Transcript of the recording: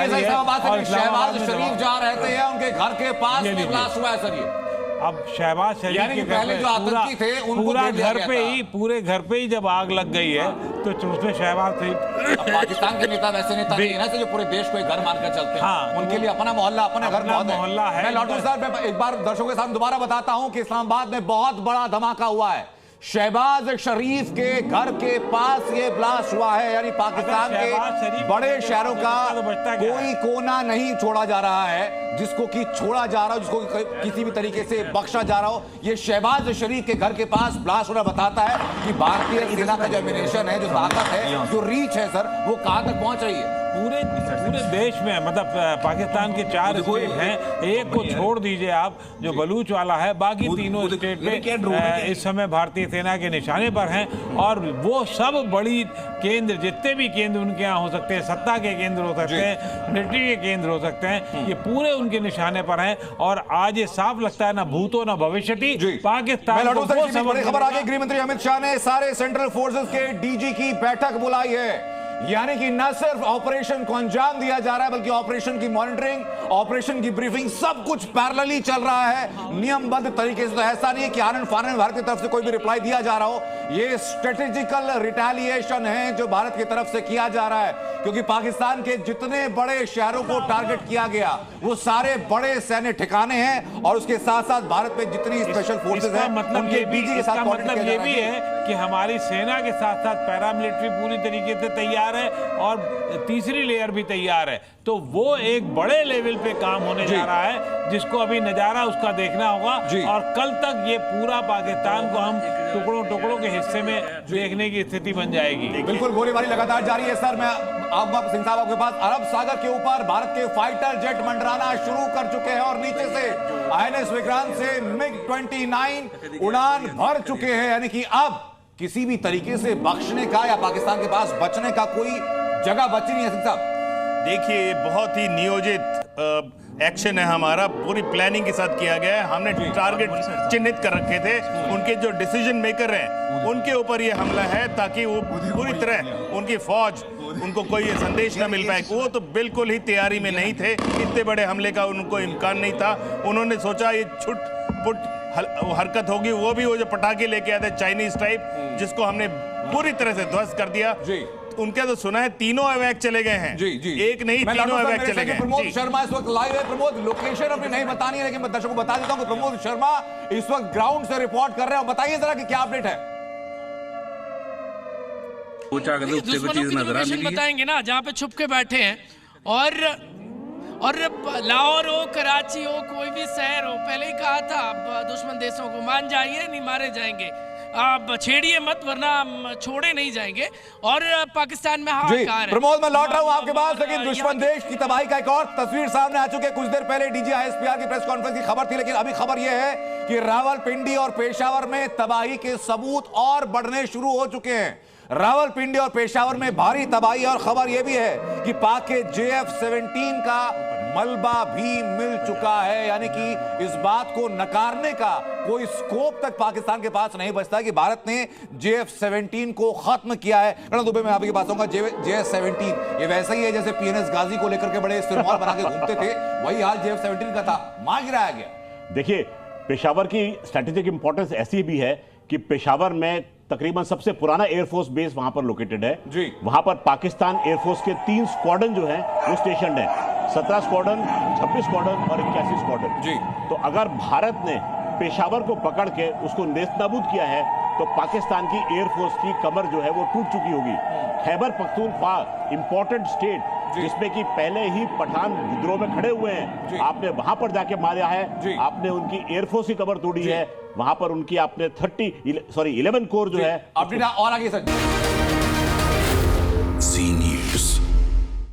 जारी है और शहबाज शरीफ जा रहे थे उनके घर के पास में ब्लास्ट हुआ है सर। ये अब शहबाज शरीफ के पहले जो आतंकी थे पूरा घर पे ही पूरे घर पे ही जब आग लग गई है तो उसमें शहबाज शरीफ पाकिस्तान के नेता वैसे नेता नहीं है ना जो पूरे देश को एक घर मानकर चलते हैं। हाँ, उनके लिए अपना मोहल्ला अपना घर मोहल्ला है। मैं लॉटू साहब एक बार दर्शकों के सामने दोबारा बताता हूं कि इस्लामाबाद में बहुत बड़ा धमाका हुआ है। शहबाज शरीफ के घर के पास ये ब्लास्ट हुआ है, यानी पाकिस्तान के बड़े शहरों का कोई कोना नहीं छोड़ा जा रहा है, जिसको कि छोड़ा जा रहा हो, जिसको किसी भी तरीके से बख्शा जा रहा हो। ये शहबाज शरीफ के घर के पास ब्लास्ट होना बताता है कि भारतीय सेना का जो एमिनेशन है, जो ताकत है, जो रीच है सर, वो कहां तक पहुंच रही है। पूरे देश में मतलब पाकिस्तान के 4 स्टेट हैं, एक को छोड़ दीजिए आप जो बलूच वाला है, बाकी तीनों स्टेट में इस समय भारतीय सेना के निशाने पर हैं और वो सब बड़ी केंद्र, जितने भी केंद्र उनके यहाँ हो सकते हैं, सत्ता के केंद्र हो सकते हैं, मिलिट्री के केंद्र हो सकते हैं, ये पूरे उनके निशाने पर हैं। और आज ये साफ लगता है ना भूतो ना भविष्यति पाकिस्तान को। खबर आ गई, गृह मंत्री अमित शाह ने सारे सेंट्रल फोर्सेस के डीजी की बैठक बुलाई है, यानी कि न सिर्फ ऑपरेशन को अंजाम दिया जा रहा है बल्कि ऑपरेशन की मॉनिटरिंग, ऑपरेशन की ब्रीफिंग, सब कुछ पैरेलली चल रहा है नियमबद्ध तरीके से। तो ऐसा नहीं है कि आनंद फानंद भारत की तरफ से कोई भी रिप्लाई दिया जा रहा हो। ये स्ट्रेटेजिकल रिटेलिएशन है जो भारत की तरफ से किया जा रहा है, क्योंकि पाकिस्तान के जितने बड़े शहरों को टारगेट किया गया वो सारे बड़े सैन्य ठिकाने हैं और उसके साथ साथ भारत में जितनी स्पेशल फोर्सेस हैं उनके डीजी के साथ मतलब ये भी है कि हमारी सेना के साथ साथ पैरामिलिट्री पूरी तरीके से तैयार है और तीसरी लेयर भी तैयार है। तो वो एक बड़े लेवल पे काम होने जा रहा है, जिसको अभी नजारा उसका देखना होगा और कल तक ये पूरा पाकिस्तान को हम टुकड़ों टुकड़ों के हिस्से में देखने की स्थिति बन जाएगी। बिल्कुल, गोलीबारी लगातार जारी है सर। मैं सिंह साहब आपके पास, अरब सागर के ऊपर भारत के फाइटर जेट मंडराना शुरू कर चुके हैं और नीचे से INS विक्रांत से MiG-29 उड़ान भर चुके हैं, यानी कि अब किसी भी तरीके से बख्शने का या पाकिस्तान के पास बचने का कोई जगह बची नहीं है। सिंह साहब देखिए, बहुत ही नियोजित एक्शन है हमारा, पूरी प्लानिंग के साथ किया गया है। हमने टारगेट चिन्हित कर रखे थे, उनके जो डिसीजन मेकर हैं उनके ऊपर ये हमला है ताकि वो पूरी तरह उनकी फौज उनको कोई संदेश ना मिल पाए। वो तो बिल्कुल ही तैयारी में नहीं थे, इतने बड़े हमले का उनको इम्कान नहीं था। उन्होंने सोचा ये छुट-पुट हरकत होगी, वो जो पटाखे लेके आए थे चाइनीज टाइप, जिसको हमने पूरी तरह से ध्वस्त कर दिया। उनके तो सुना है तीनों अवैक चले गए हैं। एक नहीं, तीनों अवैक चले गए। प्रमोद शर्मा इस वक्त लाइव है। प्रमोद, लोकेशन अपनी नहीं बतानी है, लेकिन मैं दर्शकों को बता देता हूं कि प्रमोद शर्मा इस वक्त ग्राउंड से रिपोर्ट कर रहे हैं। बताइए जरा कि क्या अपडेट है। बताएंगे ना जहाँ पे छुप के बैठे हैं और लाहौर हो, कराची हो, कोई भी शहर हो, पहले ही कहा था दुश्मन देशों को मान जाइए, नहीं मारे जाएंगे, आप छेड़िए मत वरना छोड़े नहीं जाएंगे। और पाकिस्तान में हाहाकार है। प्रमोद, मैं लौट रहा हूं आपके पास, लेकिन दुश्मन देश की तबाही का एक और तस्वीर सामने आ चुकी है। कुछ देर पहले DG ISPR की प्रेस कॉन्फ्रेंस की खबर थी, लेकिन अभी खबर यह है कि रावलपिंडी और पेशावर में तबाही के सबूत और बढ़ने शुरू हो चुके हैं। रावलपिंडी और पेशावर में भारी तबाही, और खबर यह भी है कि पाक के JF-17 का मलबा भी मिल चुका है, यानी कि इस बात को नकारने का कोई स्कोप तक पाकिस्तान के पास नहीं बचता कि भारत ने JF-17 को खत्म किया है। दुबे में आपके पास आऊंगा। JF-17 ये वैसा ही है जैसे PNS गाजी को लेकर के बड़े सिरमौर बना के घूमते थे, वही हाल JF-17 का था, मार गिराया गया। देखिए, पेशावर की स्ट्रेटेजिक इंपॉर्टेंस ऐसी भी है कि पेशावर में तकरीबन सबसे पुराना एयरफोर्स बेस वहां पर लोकेटेड है जी। वहां पर पाकिस्तान एयरफोर्स के 3 स्क्वाड्रन जो हैं वो स्टेशनड है, 17 स्क्वाड्रन, 26 स्क्वाड्रन और 81 स्क्वाड्रन जी। तो अगर भारत ने पेशावर को पकड़ के उसको नेस्तनाबूद किया है तो पाकिस्तान की एयरफोर्स की कमर जो है वो टूट चुकी होगी। खैबर पख्तूनख्वा इंपॉर्टेंट स्टेट जिसमें कि पहले ही पठान विद्रोह में खड़े हुए हैं, आपने वहां पर जाके मारा है, आपने उनकी एयरफोर्स की कमर तोड़ी है, वहां पर उनकी आपने 11 कोर जो है और आगे सर